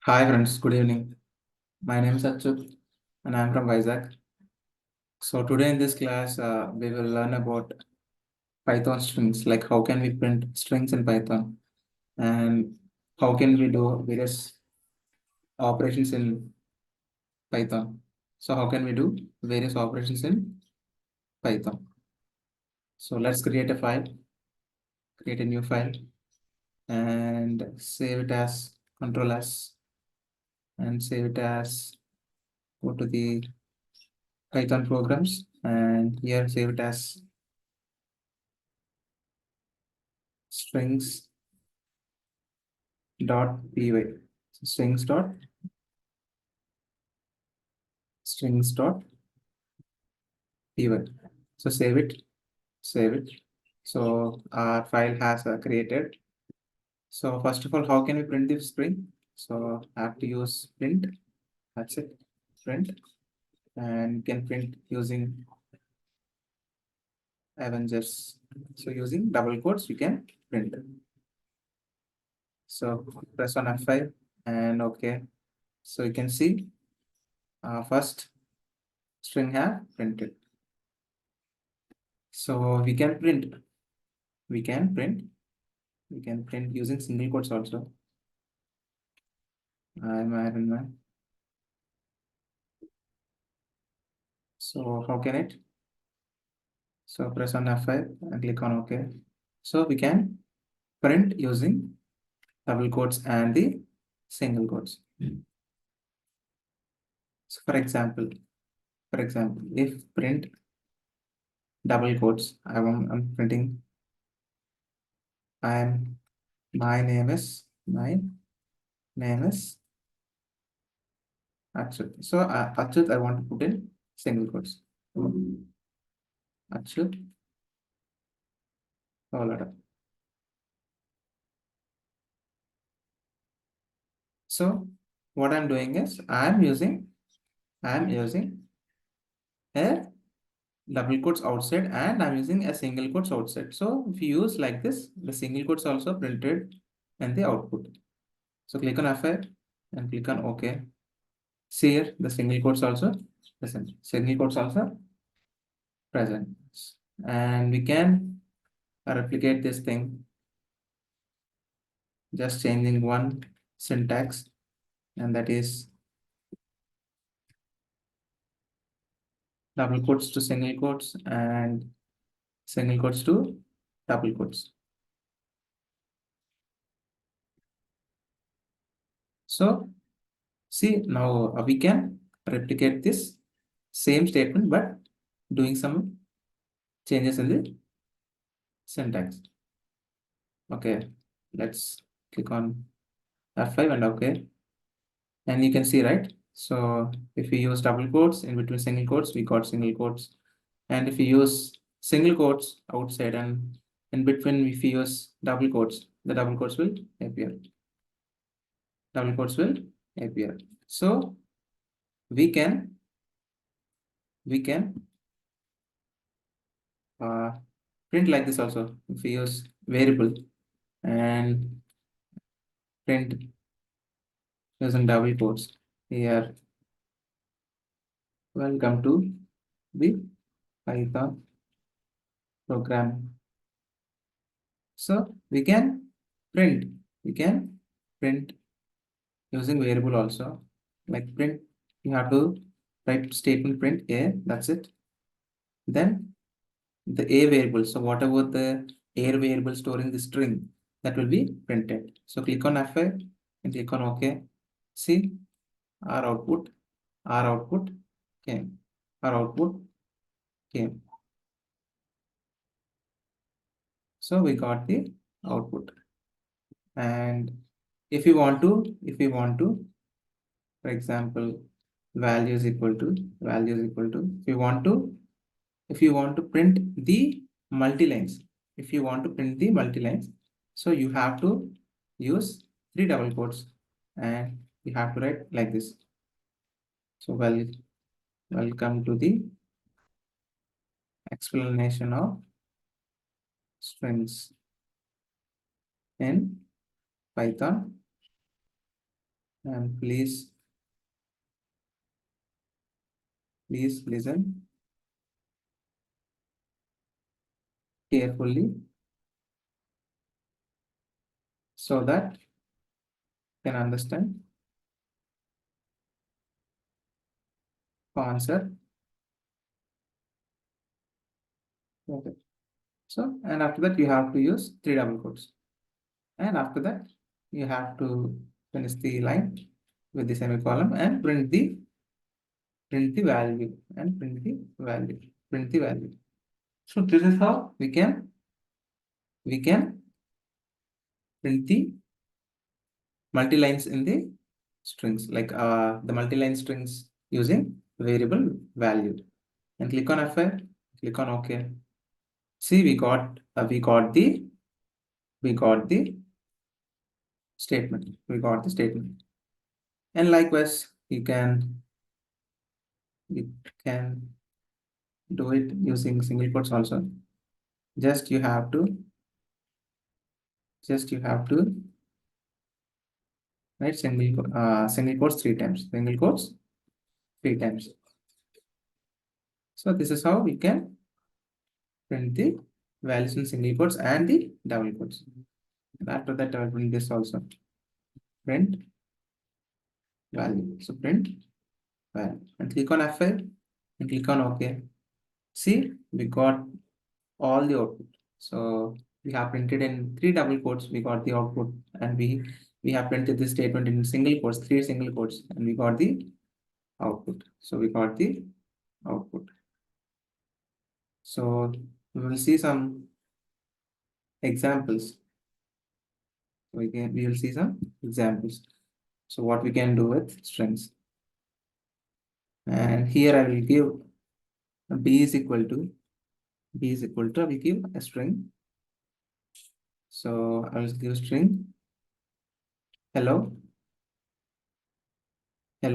Hi friends, good evening. My name is Achyut and I am from Vizag. So today in this class, we will learn about Python strings, like how can we print strings in Python and how can we do various operations in Python. So how can we do various operations in Python? So let's create a new file and save it as Control S and save it as, go to the Python programs and here save it as strings dot py. So strings dot py. So save it. So our file has created. So first of all, how can we print this string? So I have to use print. That's it. Print, and you can print using Avengers. So using double quotes, we can print. So press on F5 and okay. So you can see first string have printed. So we can print. We can print. We can print using single quotes also. I'm Iron Man. So how can it? So press on F5 and click on OK. So we can print using double quotes and the single quotes. So for example, if print double quotes, I'm printing my name is Achyut. So Achyut, I want to put in single quotes. Achyut, so what I'm doing is I'm using a double quotes outside and I'm using a single quotes outside. So if you use like this, the single quotes also printed in the output. So click on F5 and click on OK. See here, the single quotes also present. Single quotes also present. And we can replicate this thing, just changing one syntax, and that is double quotes to single quotes and single quotes to double quotes. So see now we can replicate this same statement but doing some changes in the syntax. Okay, let's click on F5 and okay. And you can see, right? So if we use double quotes in between single quotes, we got single quotes. And if we use single quotes outside and in between, if we use double quotes, the double quotes will appear. Double quotes will appear. So we can print like this also. If we use variable and print using double quotes here, welcome to the Python program. So we can print using variable also. Like print, you have to write statement print a, that's it. Then the a variable, so whatever the a variable storing the string, that will be printed. So click on F5 and click on OK. See our output, our output came, our output came. So we got the output. And if you want to, for example, value is equal to, if you want to print the multi-lines, so you have to use 3 double quotes and you have to write like this. So welcome to the explanation of strings in Python And please listen carefully so that you can understand answer. Okay. So, and after that, you have to use three double quotes. And after that, you have to finish the line with the semicolon and print the value. So this is how we can print the multi-lines in the strings, like the multi-line strings using variable value. And click on F5, click on OK. See, we got the statement. We got the statement. And likewise, you can do it using single quotes also. Just you have to write single quotes three times. Single quotes three times. So this is how we can print the values in single quotes and the double quotes. And after that, I will print this also. Print value. So print value. And click on F5 and click on OK. See, we got all the output. So we have printed in three double quotes, we got the output, and we have printed this statement in single quotes, three single quotes, and we got the output. So we got the output. So we will see some examples. We will see some examples. So what we can do with strings. And here I will give b is equal to I will give a string. So I will give string hello. I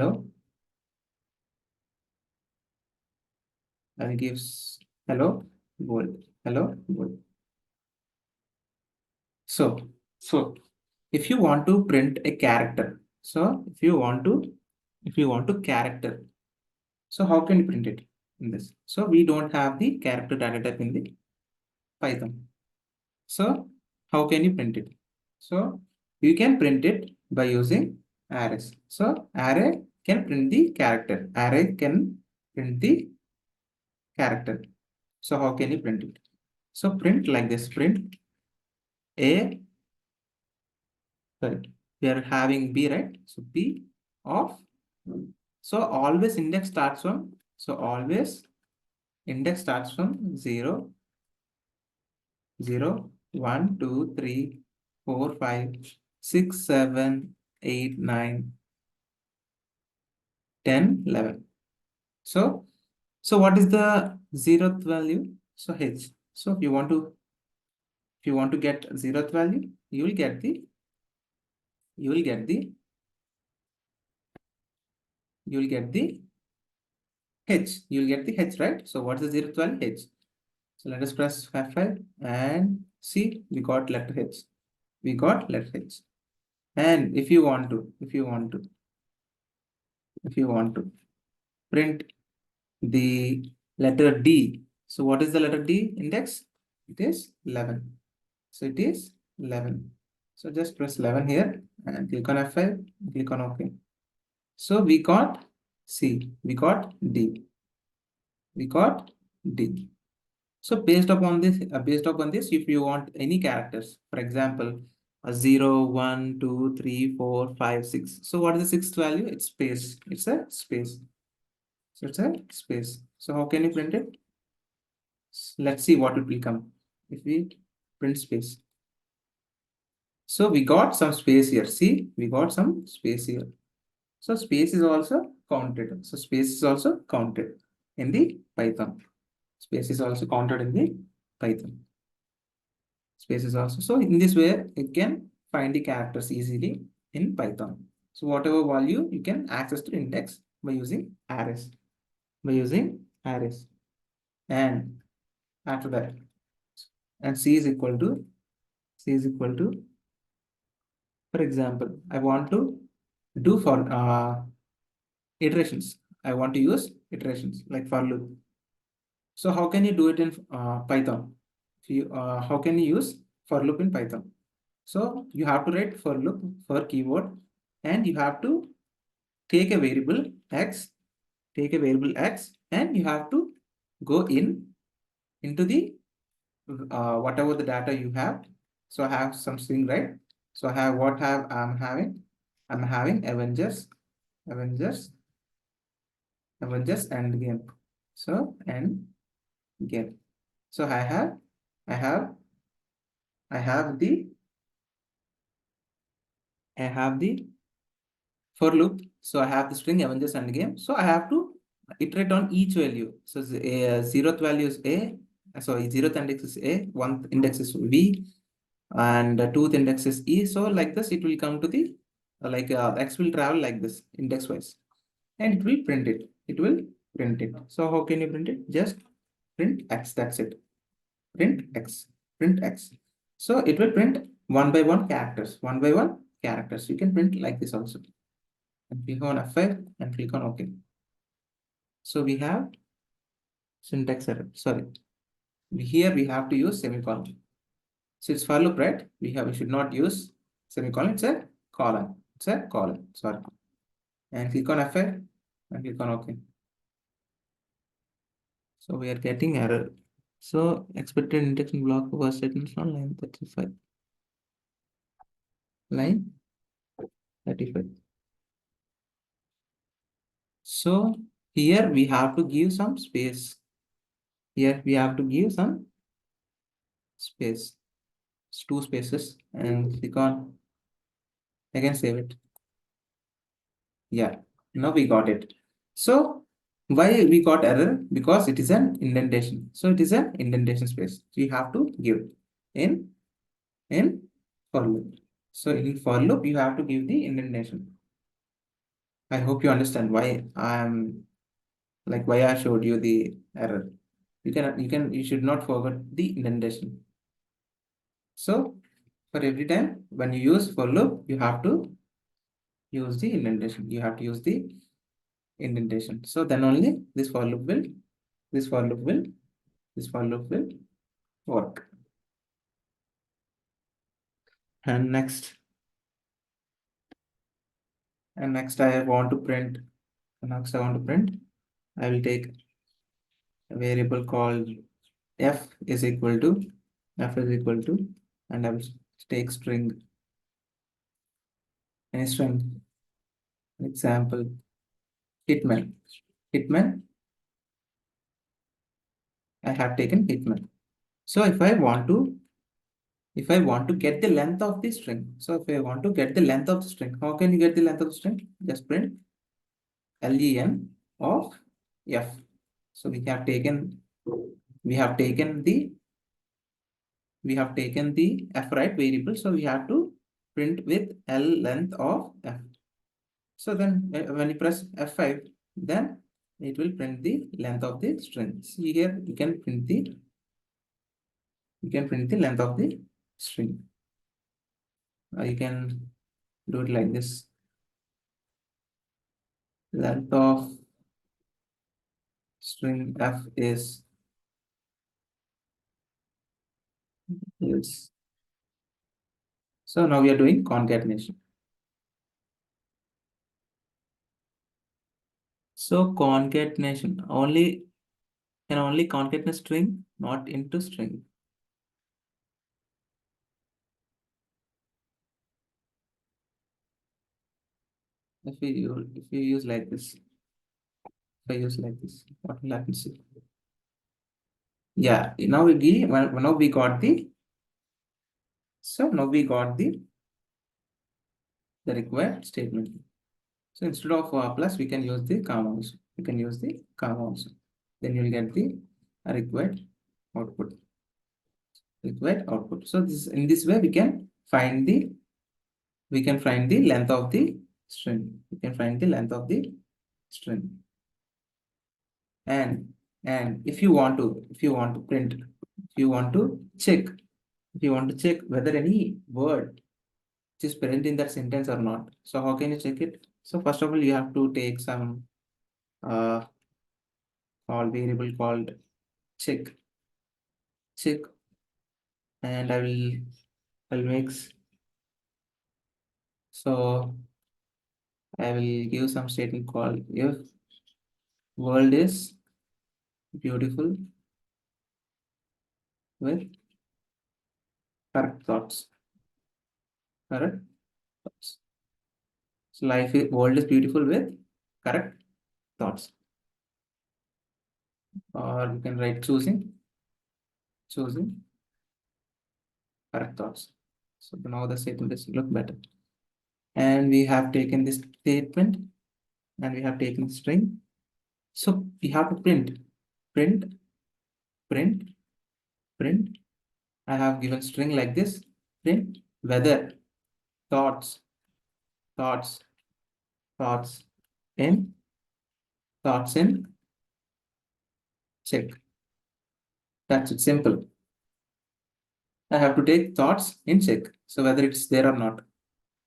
will give hello world. Hello world. So if you want to print a character, if you want to character, so how can you print it in this? So we don't have the character data type in the Python. So how can you print it? So you can print it by using arrays. So array can print the character. Array can print the character. So how can you print it? So print like this. Print a. Sorry, we are having b, right? So b of. So always index starts from. So always index starts from 0, 0, 1, 2, 3, 4, 5, 6, 7, 8, 9, 10, 11. So what is the zeroth value? So h. So if you want to get zeroth value, you will get the you will get the h. You will get the h, right? So what is the zeroth value? H. So let us press F5 and see, we got letter h. We got letter h. And if you want to print the letter D. So what is the letter D index? It is 11. So it is 11. So just press 11 here and click on F5, click on OK. So we got C, we got D, we got D. So based upon this, if you want any characters, for example, a 0, 1, 2, 3, 4, 5, 6. So what is the sixth value? It's space. It's a space. So it's a space. So how can you print it? Let's see what it will come if we print space. So we got some space here. See, we got some space here. So space is also counted. So space is also counted in the Python. Space is also counted in the Python. Space is also. So in this way, you can find the characters easily in Python. So whatever value you can access to index by using arrays. And after that, and c is equal to, for example, I want to do for iterations. I want to use iterations like for loop. So how can you do it in Python? How can you use for loop in Python? So you have to write for loop for keyword, and you have to take a variable x, and you have to go into the whatever the data you have. So I have some string, right? So I have what have I'm having. I'm having Avengers, and game. So and game. So I have, I have the, I have the for loop. So I have the string Avengers and game. So I have to iterate on each value. So the zeroth value is A. Sorry, zeroth index is A. One index is V, and the tooth index is E. So like this, it will come to the X will travel like this index wise, and it will print it. It will print it. So how can you print it? Just print X. That's it. Print X. Print X. So it will print one by one characters. One by one characters. You can print like this also. And click on F5 and click on OK. So we have syntax error. Sorry. Here we have to use semicolon. So it's for loop, right? We should not use semicolon. It's a colon. It's a colon. Sorry. And click on F5 and click on OK. So we are getting error. So expected indexing block was set in on line 35. Line 35. So here we have to give some space. Here we have to give some space. It's two spaces, and click on, again save it. Yeah, now we got it. So why we got error? Because it is an indentation. So it is an indentation space. So you have to give in in for loop. So in for loop, you have to give the indentation. I hope you understand why I'm like why I showed you the error. You should not forget the indentation. So for every time when you use for loop, you have to use the indentation. You have to use the indentation. So then only this for loop will, this for loop will, this for loop will work. And next, I want to print. Next I want to print. I will take a variable called f is equal to, and I will take string, any string, example, hitman. Hitman, I have taken hitman. So if I want to get the length of the string, so if I want to get the length of the string, how can you get the length of the string? Just print len of f. So we have taken the f, right, variable. So we have to print with l length of f. So then when you press F5, then it will print the length of the string. See here, you can print the length of the string. You can do it like this. Length of string f is this. So now we are doing concatenation. So concatenation can only concatenate string, not into string. If you use like this, what will happen? See? Yeah, now we got the, so now we got the required statement. So instead of plus, we can use the comma also. Then you will get the required output. So this, in this way we can find the length of the string. And if you want to print, if you want to check whether any word is present in that sentence or not. So how can you check it? So first of all, you have to take some uh called variable called check, and I'll mix. So I will give some statement called if world is beautiful with correct thoughts. Correct thoughts. So world is beautiful with correct thoughts. Or you can write choosing correct thoughts. So now the statement is look better. And we have taken this statement and we have taken string. So we have to print, print, print. I have given string like this. Print whether thoughts, thoughts, thoughts in, thoughts in check. That's it, simple. I have to take thoughts in check. So whether it's there or not,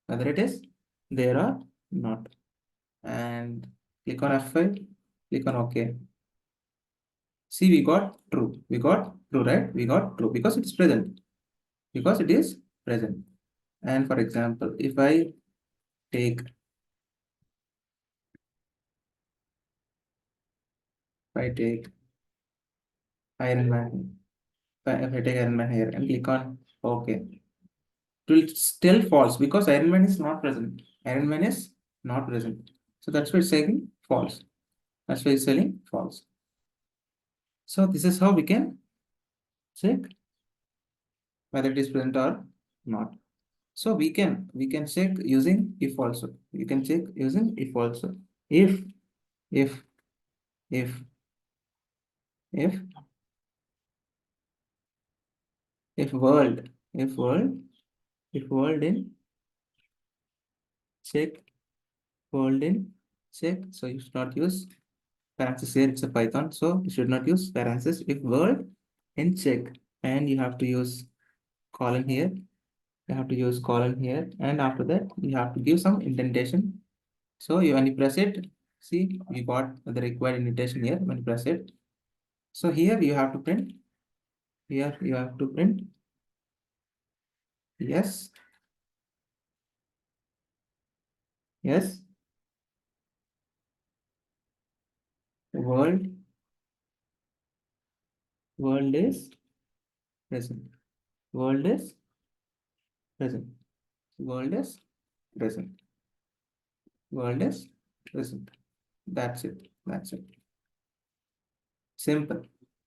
whether it is there or not. And click on F5, click on OK. See, we got true. We got true, right? We got true because it's present. Because it is present. And for example, if I take Iron Man, if I take Iron Man here and click on OK, it will still false because Iron Man is not present. Iron Man is not present. So that's why it's saying false. That's why it's saying false. So this is how we can check whether it is present or not. So we can check using if also. You can check using if also. If if if if if world if world if world in check world in check. So you should not use parenthesis here. It's a Python, so you should not use parenthesis. If world in check, and you have to use colon here. You have to use colon here, and after that you have to give some indentation. So when you press it, see we got the required indentation here when you press it. So here you have to print. Here you have to print yes, yes, world, world is present. World is present. World is present. World is present. That's it. That's it. Simple.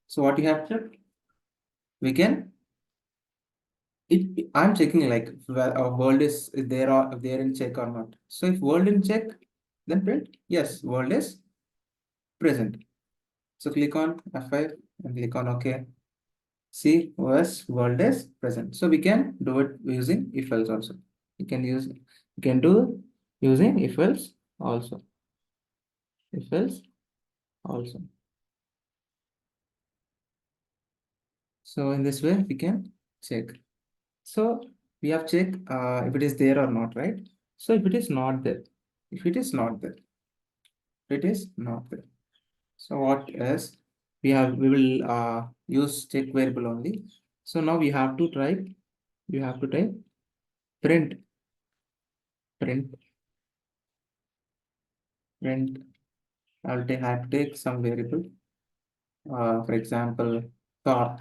So what you have to, we can, I'm checking like where our world is there or there in check or not. So if world in check, then print yes, world is present. So click on F5 and click on OK. See, was world is present. So we can do it using if else also. You can do using if else also. If else also. So in this way we can check. So we have checked if it is there or not, right? So if it is not there, if it is not there, it is not there. So what else? We will use check variable only. So now we have to type, you have to type print, print, print. Have to take some variable. For example, Thor,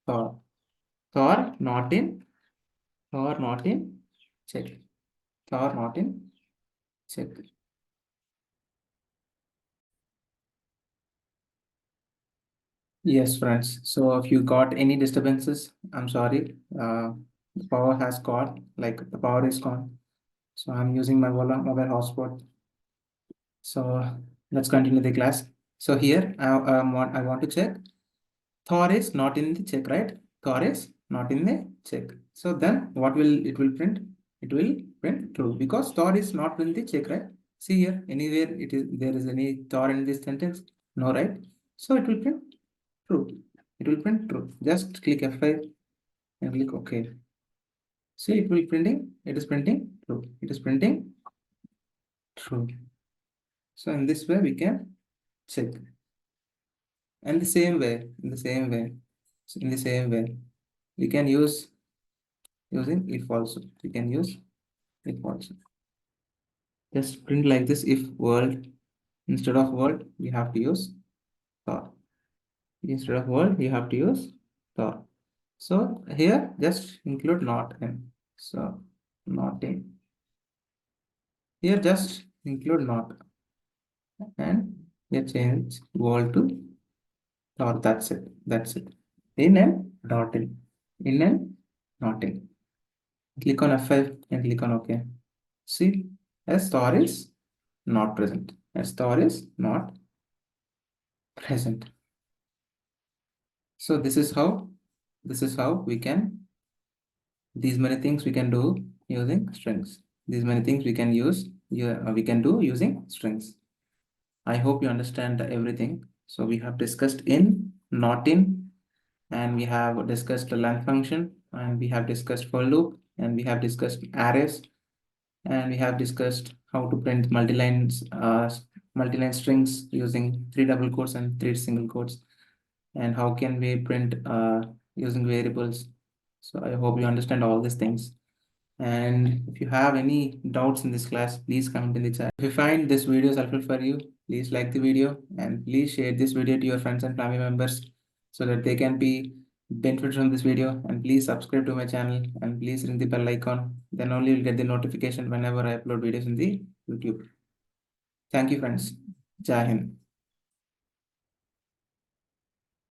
Thor, Thor not in, Thor not in check, Thor not in check. Yes, friends. So if you got any disturbances, I'm sorry. The power has gone, like the power is gone. So I'm using my mobile hotspot. So let's continue the class. So here I want to check Thor is not in the check, right? Thor is not in the check. So then what will it will print? It will print true because Thor is not in the check, right? See here, anywhere it is there is any Thor in this sentence? No, right? So it will print true. It will print true. Just click F5 and click OK. See, it is printing true. It is printing true. So in this way we can check. And the same way, we can use using if also. We can use if also. Just print like this. If world, instead of world, we have to use star. Instead of world, you have to use star. So here just include not in. So not in. Here just include not, and here change world to star. That's it. That's it. In and not in. In and not in. Click on F5 and click on OK. See, a star is not present. A star is not present. So this is how we can, these many things we can do using strings. These many things we can use, we can do using strings. I hope you understand everything. So we have discussed in, not in, and we have discussed the length function, and we have discussed for loop, and we have discussed arrays, and we have discussed how to print multi-line strings using 3 double quotes and 3 single quotes, and how can we print using variables. So I hope you understand all these things. And if you have any doubts in this class, please comment in the chat. If you find this video helpful for you, please like the video and please share this video to your friends and family members so that they can be benefit from this video. And please subscribe to my channel and please ring the bell icon. Then only you'll get the notification whenever I upload videos in the YouTube. Thank you, friends. Jai Hind.